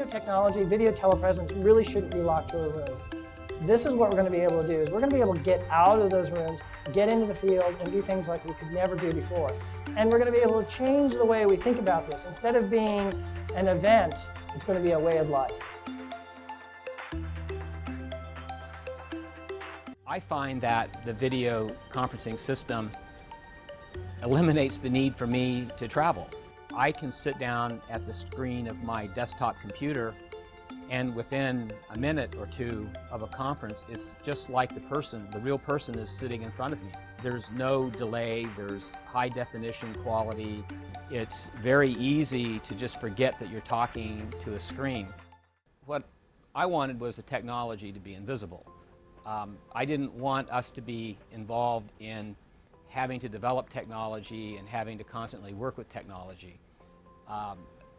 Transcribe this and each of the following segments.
video technology, video telepresence really shouldn't be locked to a room. This is what we're going to be able to do, is we're going to be able to get out of those rooms, get into the field, and do things like we could never do before. And we're going to be able to change the way we think about this. Instead of being an event, it's going to be a way of life. I find that the video conferencing system eliminates the need for me to travel. I can sit down at the screen of my desktop computer, and within a minute or two of a conference, it's just like the real person is sitting in front of me. There's no delay, there's high definition quality. It's very easy to just forget that you're talking to a screen. What I wanted was the technology to be invisible. I didn't want us to be involved in having to develop technology and having to constantly work with technology.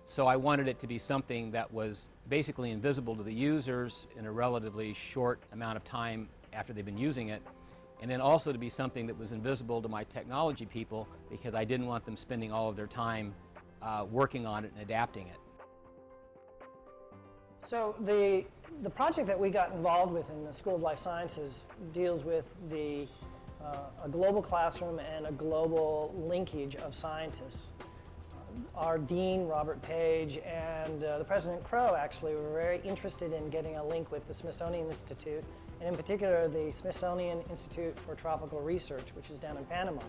So I wanted it to be something that was basically invisible to the users in a relatively short amount of time after they've been using it, and then also to be something that was invisible to my technology people, because I didn't want them spending all of their time working on it and adapting it. So the project that we got involved with in the School of Life Sciences deals with a global classroom and a global linkage of scientists. Our dean, Robert Page, and the President Crow actually were very interested in getting a link with the Smithsonian Institute, and in particular the Smithsonian Institute for Tropical Research, which is down in Panama.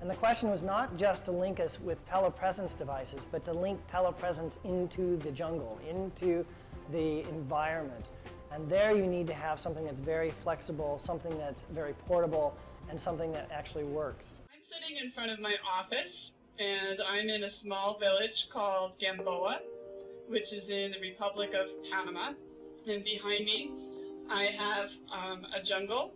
And the question was not just to link us with telepresence devices, but to link telepresence into the jungle, into the environment. And there you need to have something that's very flexible, something that's very portable, and something that actually works. I'm sitting in front of my office, and I'm in a small village called Gamboa, which is in the Republic of Panama. And behind me, I have a jungle.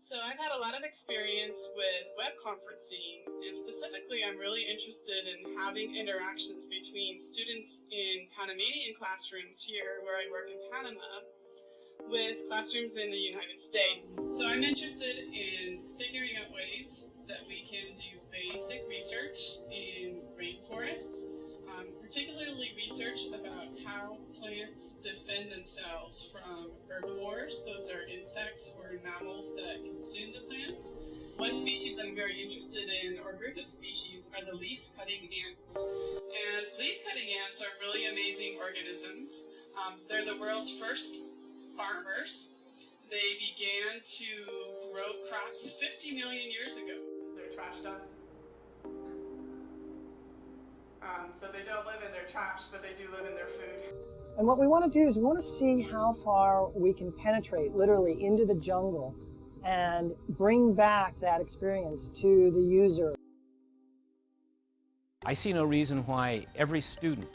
So I've had a lot of experience with web conferencing, and specifically I'm really interested in having interactions between students in Panamanian classrooms here where I work in Panama with classrooms in the United States. So I'm interested in figuring out ways that we can do basic research in rainforests, particularly research about how plants defend themselves from herbivores. Those are insects or mammals that consume the plants. One species I'm very interested in, or group of species, are the leaf-cutting ants. And leaf-cutting ants are really amazing organisms. They're the world's first farmers. They began to grow crops 50 million years ago. They're trash dump. So they don't live in their trash, but they do live in their food. And what we want to do is we want to see how far we can penetrate literally into the jungle and bring back that experience to the user. I see no reason why every student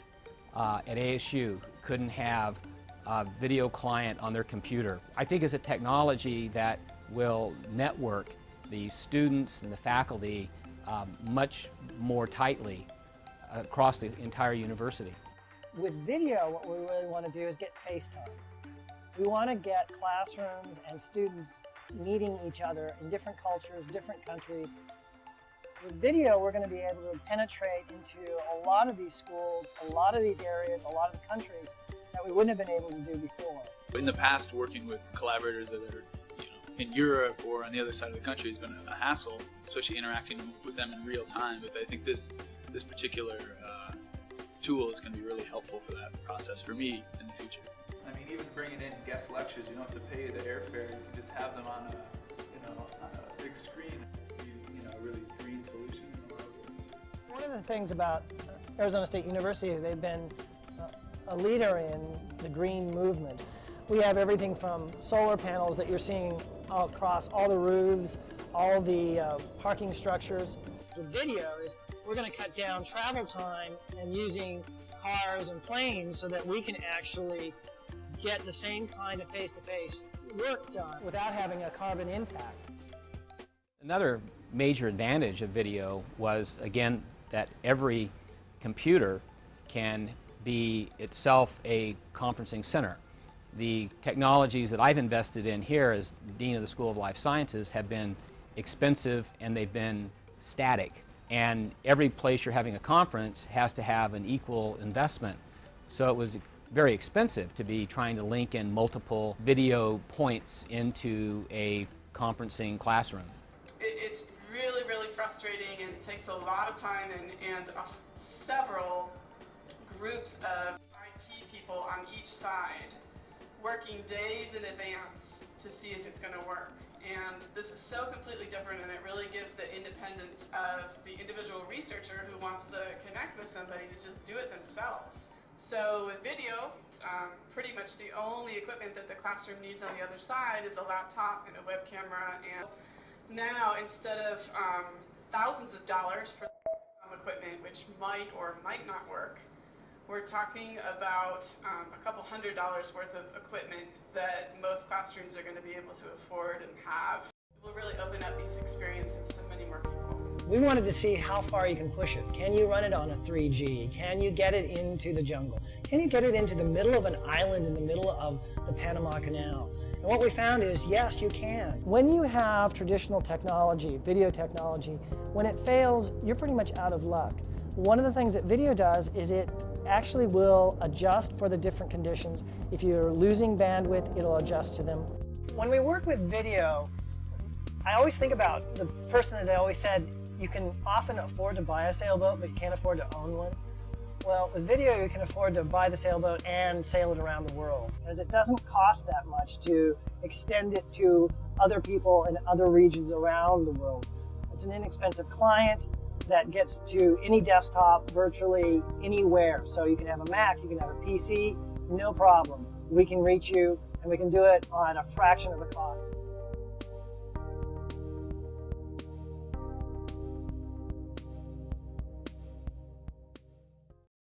at ASU couldn't have a video client on their computer. I think it's a technology that will network the students and the faculty much more tightly across the entire university. With video, what we really want to do is get FaceTime. We want to get classrooms and students meeting each other in different cultures, different countries. With video, we're going to be able to penetrate into a lot of these schools, a lot of these areas, a lot of the countries that we wouldn't have been able to do before. In the past, working with collaborators that are in Europe or on the other side of the country has been a hassle, especially interacting with them in real time. But I think this particular tool is going to be really helpful for that process for me in the future. I mean, even bringing in guest lectures, you don't have to pay the airfare. You can just have them on a big screen. A really green solution. One of the things about Arizona State University is they've been a leader in the green movement. We have everything from solar panels that you're seeing across all the roofs, all the parking structures. The video is we're going to cut down travel time and using cars and planes so that we can actually get the same kind of face-to-face work done without having a carbon impact. Another major advantage of video was, again, that every computer can be itself a conferencing center. The technologies that I've invested in here as Dean of the School of Life Sciences have been expensive and they've been static. And every place you're having a conference has to have an equal investment. So it was very expensive to be trying to link in multiple video points into a conferencing classroom. It's really, really frustrating, and it takes a lot of time and several groups of IT people on each side working days in advance to see if it's going to work. And this is so completely different, and it really gives the independence of the individual researcher who wants to connect with somebody to just do it themselves. So with video, pretty much the only equipment that the classroom needs on the other side is a laptop and a web camera. And now, instead of thousands of dollars for equipment, which might or might not work, we're talking about a couple $100s worth of equipment that most classrooms are going to be able to afford and have. It will really open up these experiences to many more people. We wanted to see how far you can push it. Can you run it on a 3G? Can you get it into the jungle? Can you get it into the middle of an island in the middle of the Panama Canal? And what we found is, yes, you can. When you have traditional technology, video technology, when it fails, you're pretty much out of luck. One of the things that video does is it actually will adjust for the different conditions. If you're losing bandwidth, it'll adjust to them. When we work with video, I always think about the person that always said, you can often afford to buy a sailboat, but you can't afford to own one. Well, with video, you can afford to buy the sailboat and sail it around the world, as it doesn't cost that much to extend it to other people in other regions around the world. It's an inexpensive client that gets to any desktop virtually anywhere. So you can have a Mac, you can have a PC, no problem. We can reach you, and we can do it at a fraction of the cost.